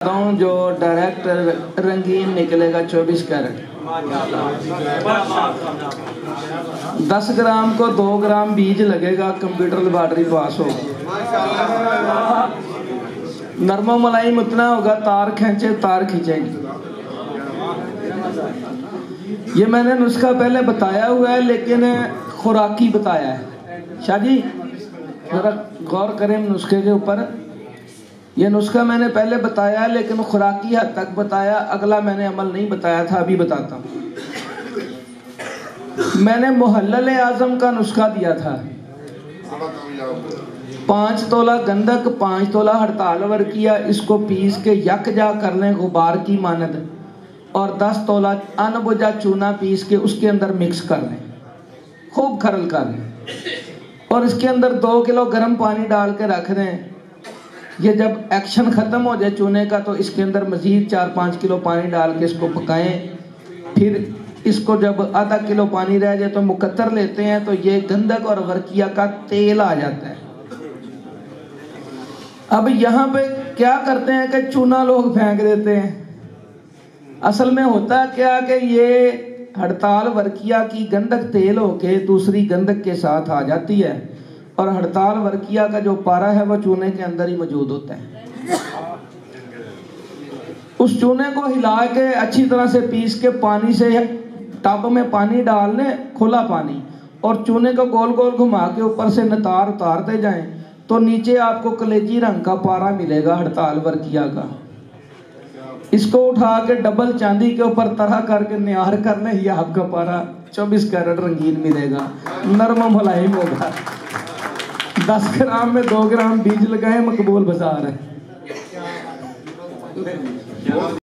जो डायरेक्ट रंगीन निकलेगा 24 कैरेट। 10 ग्राम को 2 ग्राम बीज लगेगा, कंप्यूटर लैबोरेटरी पास हो। नरमो मलाई उतना होगा, तार खींचे तार खींचेगी। ये मैंने नुस्खा पहले बताया हुआ है, लेकिन खुराकी बताया है। शाह जी जरा गौर करें नुस्खे के ऊपर। ये नुस्खा मैंने पहले बताया, लेकिन खुराकी हद तक बताया, अगला मैंने अमल नहीं बताया था, अभी बताता हूँ। मैंने मुहल्लल आजम का नुस्खा दिया था। 5 तोला गंधक, 5 तोला हड़ताल वर्किया, इसको पीस के यकजा कर लें गुबार की मानद, और 10 तोला अनबुझा चूना पीस के उसके अंदर मिक्स कर लें, खूब खरल कर लें, और इसके अंदर 2 किलो गर्म पानी डाल के रख दें। ये जब एक्शन ख़त्म हो जाए चूने का, तो इसके अंदर मज़ीद 4-5 किलो पानी डाल के इसको पकाएं। फिर इसको जब आधा किलो पानी रह जाए तो मुकत्तर लेते हैं, तो ये गंधक और वर्किया का तेल आ जाता है। अब यहाँ पे क्या करते हैं कि चूना लोग फेंक देते हैं। असल में होता क्या कि ये हड़ताल वर्किया की गंधक तेल होके दूसरी गंधक के साथ आ जाती है, और हड़ताल वर्किया का जो पारा है वो चूने के अंदर ही मौजूद होता है। उस चूने को हिला के अच्छी तरह से पीस के पानी से टब में पानी डाल लें, खुला पानी, और चूने को गोल गोल घुमा के ऊपर से नतार उतारते जाएं, तो नीचे आपको कलेजी रंग का पारा मिलेगा हड़ताल वर्किया का। इसको उठा के डबल चांदी के ऊपर तरह करके निहार करने ही आपका पारा 24 कैरेट रंगीन मिलेगा, नरम मुलायम होगा। 10 ग्राम में 2 ग्राम बीज लगाए, मकबूल बाजार है।